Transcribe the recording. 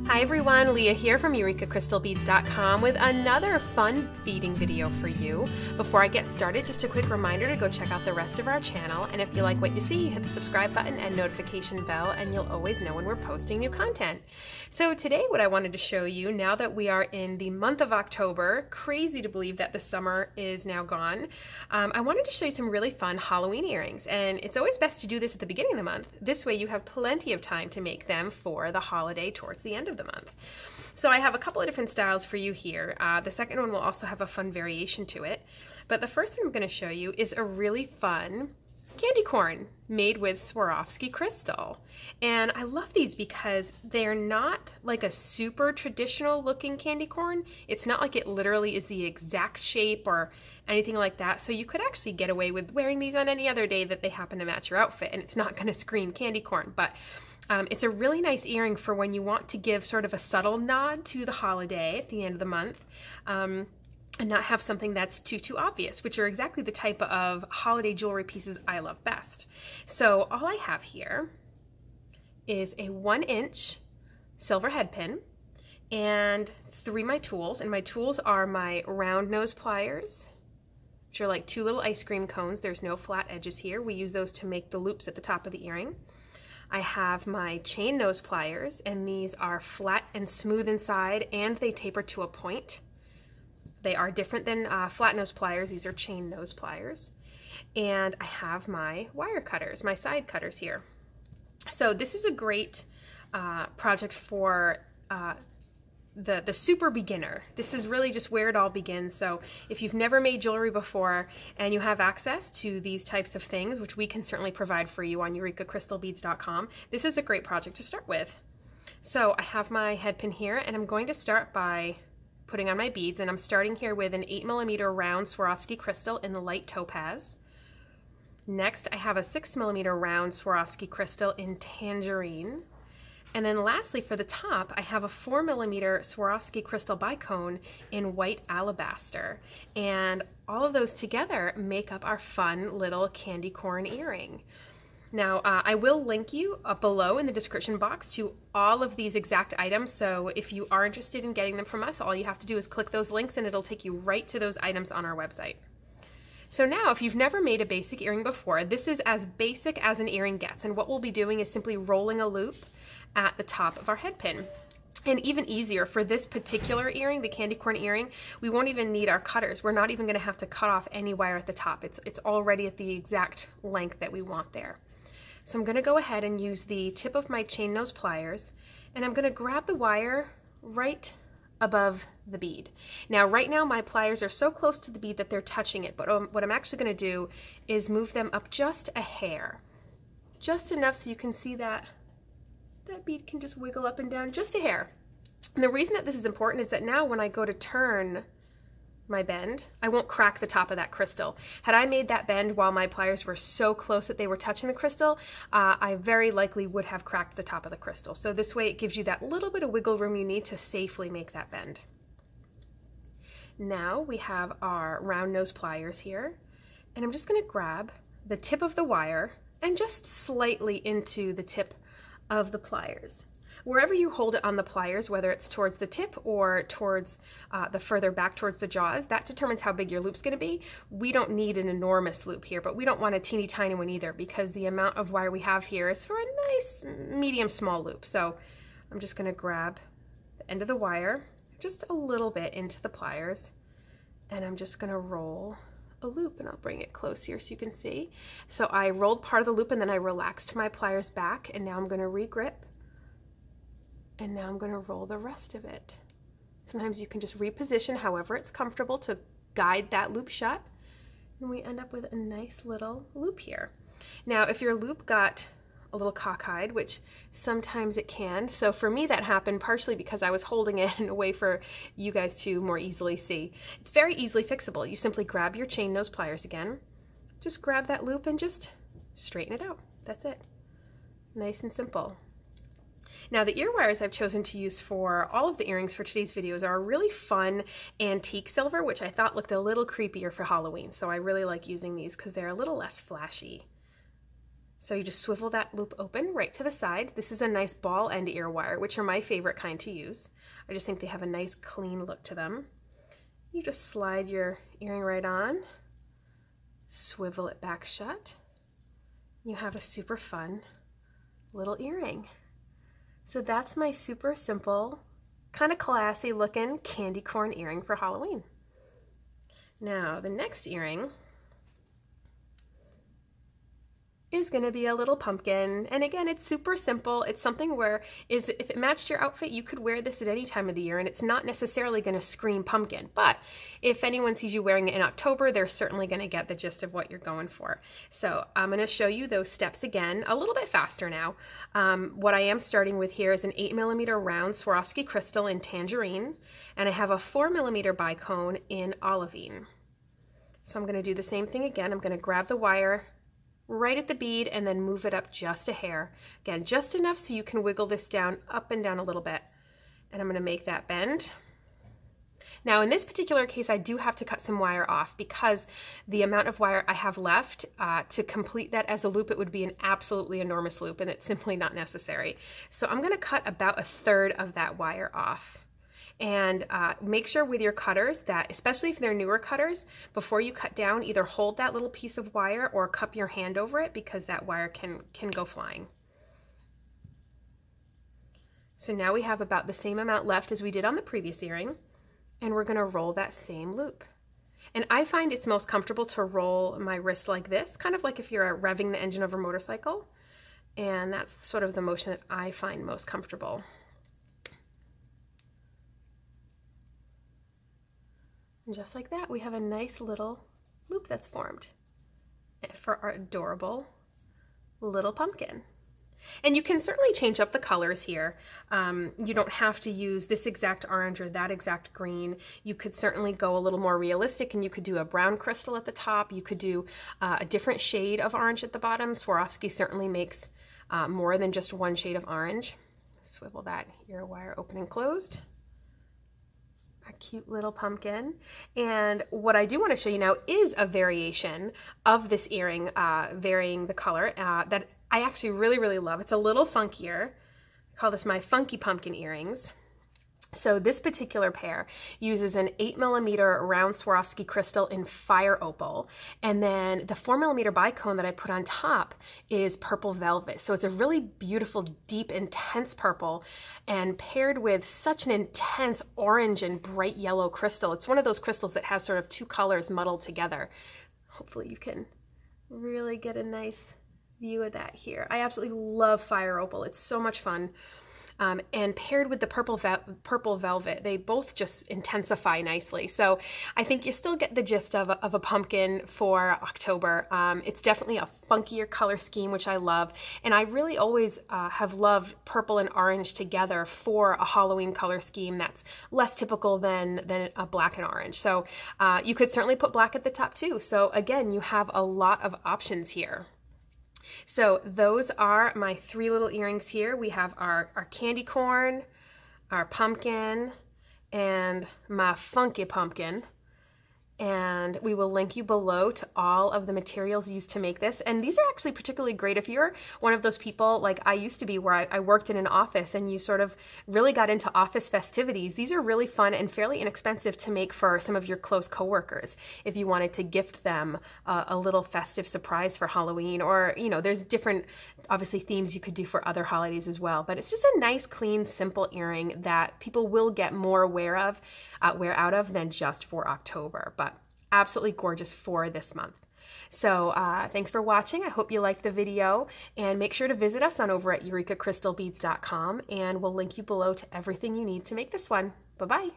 Hi everyone, Leah here from EurekaCrystalBeads.com with another fun beading video for you. Before I get started, just a quick reminder to go check out the rest of our channel, and if you like what you see, hit the subscribe button and notification bell and you'll always know when we're posting new content. So today what I wanted to show you, now that we are in the month of October, crazy to believe that the summer is now gone, I wanted to show you some really fun Halloween earrings, and it's always best to do this at the beginning of the month. This way you have plenty of time to make them for the holiday towards the end of the month. So I have a couple of different styles for you here. The second one will also have a fun variation to it, but the first one I'm going to show you is a really fun candy corn made with Swarovski crystal. And I love these because they're not like a super traditional looking candy corn. It's not like it literally is the exact shape or anything like that. So you could actually get away with wearing these on any other day that they happen to match your outfit, and it's not going to scream candy corn. But it's a really nice earring for when you want to give sort of a subtle nod to the holiday at the end of the month. And not have something that's too obvious, which are exactly the type of holiday jewelry pieces I love best. So all I have here is a 1-inch silver head pin and 3 my tools, and my tools are my round nose pliers, which are like 2 little ice cream cones. There's no flat edges here. We use those to make the loops at the top of the earring. I have my chain nose pliers, and these are flat and smooth inside, and they taper to a point. They are different than flat nose pliers. These are chain nose pliers. And I have my wire cutters, my side cutters here. So this is a great project for the super beginner. This is really just where it all begins. So if you've never made jewelry before and you have access to these types of things, which we can certainly provide for you on EurekaCrystalBeads.com, this is a great project to start with. So I have my head pin here, and I'm going to start by putting on my beads, and I'm starting here with an 8mm round Swarovski crystal in the light topaz. Next, I have a 6mm round Swarovski crystal in tangerine. And then lastly, for the top, I have a 4mm Swarovski crystal bicone in white alabaster. And all of those together make up our fun little candy corn earring. Now, I will link you up below in the description box to all of these exact items, so if you are interested in getting them from us, all you have to do is click those links and it'll take you right to those items on our website. So now, if you've never made a basic earring before, this is as basic as an earring gets, and what we'll be doing is simply rolling a loop at the top of our head pin. And even easier for this particular earring, the candy corn earring, we won't even need our cutters. We're not even going to have to cut off any wire at the top. It's already at the exact length that we want there. So I'm going to go ahead and use the tip of my chain nose pliers, and I'm going to grab the wire right above the bead. Now right now my pliers are so close to the bead that they're touching it, but what I'm actually going to do is move them up just a hair. Just enough so you can see that that bead can just wiggle up and down just a hair. And the reason that this is important is that now when I go to turn my bend, I won't crack the top of that crystal. Had I made that bend while my pliers were so close that they were touching the crystal, I very likely would have cracked the top of the crystal. So this way it gives you that little bit of wiggle room you need to safely make that bend. Now we have our round nose pliers here, and I'm just going to grab the tip of the wire and just slightly into the tip of the pliers. Wherever you hold it on the pliers, whether it's towards the tip or towards the further back towards the jaws, that determines how big your loop's going to be. We don't need an enormous loop here, but we don't want a teeny tiny one either, because the amount of wire we have here is for a nice medium small loop. So I'm just going to grab the end of the wire just a little bit into the pliers, and I'm just going to roll a loop, and I'll bring it close here so you can see. So I rolled part of the loop and then I relaxed my pliers back, and now I'm going to re-grip. And now I'm going to roll the rest of it. Sometimes you can just reposition however it's comfortable to guide that loop shut, and we end up with a nice little loop here. Now, if your loop got a little cockeyed, which sometimes it can, so for me that happened partially because I was holding it in a way for you guys to more easily see. It's very easily fixable. You simply grab your chain nose pliers again, just grab that loop and just straighten it out. That's it. Nice and simple. Now the ear wires I've chosen to use for all of the earrings for today's videos are a really fun antique silver, which I thought looked a little creepier for Halloween. So I really like using these because they're a little less flashy. So you just swivel that loop open right to the side. This is a nice ball end ear wire, which are my favorite kind to use. I just think they have a nice clean look to them. You just slide your earring right on, swivel it back shut. You have a super fun little earring. So that's my super simple, kind of classy looking candy corn earring for Halloween. Now the next earring is going to be a little pumpkin. And again, it's super simple. It's something where if it matched your outfit, you could wear this at any time of the year, and it's not necessarily going to scream pumpkin. But if anyone sees you wearing it in October, they're certainly going to get the gist of what you're going for. So I'm going to show you those steps again, a little bit faster now. What I am starting with here is an 8mm round Swarovski crystal in tangerine, and I have a 4mm bicone in olivine. So I'm going to do the same thing again. I'm going to grab the wire right at the bead and then move it up just a hair. Again, just enough so you can wiggle this down, up and down a little bit. And I'm going to make that bend. Now in this particular case, I do have to cut some wire off because the amount of wire I have left to complete that as a loop, it would be an absolutely enormous loop, and it's simply not necessary. So I'm going to cut about 1/3 of that wire off. And make sure with your cutters that, especially if they're newer cutters, before you cut down, either hold that little piece of wire or cup your hand over it, because that wire can go flying. So now we have about the same amount left as we did on the previous earring, and we're going to roll that same loop. And I find it's most comfortable to roll my wrist like this, kind of like if you're revving the engine of a motorcycle. And that's sort of the motion that I find most comfortable. And just like that, we have a nice little loop that's formed for our adorable little pumpkin. And you can certainly change up the colors here. You don't have to use this exact orange or that exact green. You could certainly go a little more realistic, and you could do a brown crystal at the top. You could do a different shade of orange at the bottom. Swarovski certainly makes more than just one shade of orange. Swivel that ear wire open and closed. A cute little pumpkin. And what I do want to show you now is a variation of this earring, varying the color, that I actually really love. It's a little funkier. I call this my funky pumpkin earrings. So this particular pair uses an 8mm round Swarovski crystal in fire opal, and then the 4mm bicone that I put on top is purple velvet. So it's a really beautiful, deep, intense purple, and paired with such an intense orange and bright yellow crystal. It's one of those crystals that has sort of two colors muddled together. Hopefully you can really get a nice view of that here. I absolutely love fire opal. It's so much fun. And paired with the purple velvet, they both just intensify nicely. So I think you still get the gist of a pumpkin for October. It's definitely a funkier color scheme, which I love. And I really always have loved purple and orange together for a Halloween color scheme that's less typical than a black and orange. So you could certainly put black at the top too. So again, you have a lot of options here. So those are my 3 little earrings here. We have our candy corn, our pumpkin, and my funky pumpkin. And we will link you below to all of the materials used to make this. And these are actually particularly great if you're one of those people like I used to be, where I worked in an office and you sort of really got into office festivities. These are really fun and fairly inexpensive to make for some of your close coworkers if you wanted to gift them a little festive surprise for Halloween. Or, you know, there's different, obviously, themes you could do for other holidays as well. But it's just a nice, clean, simple earring that people will get more wear out of than just for October. But absolutely gorgeous for this month. So thanks for watching. I hope you liked the video, and make sure to visit us on over at EurekaCrystalBeads.com, and we'll link you below to everything you need to make this one. Bye-bye.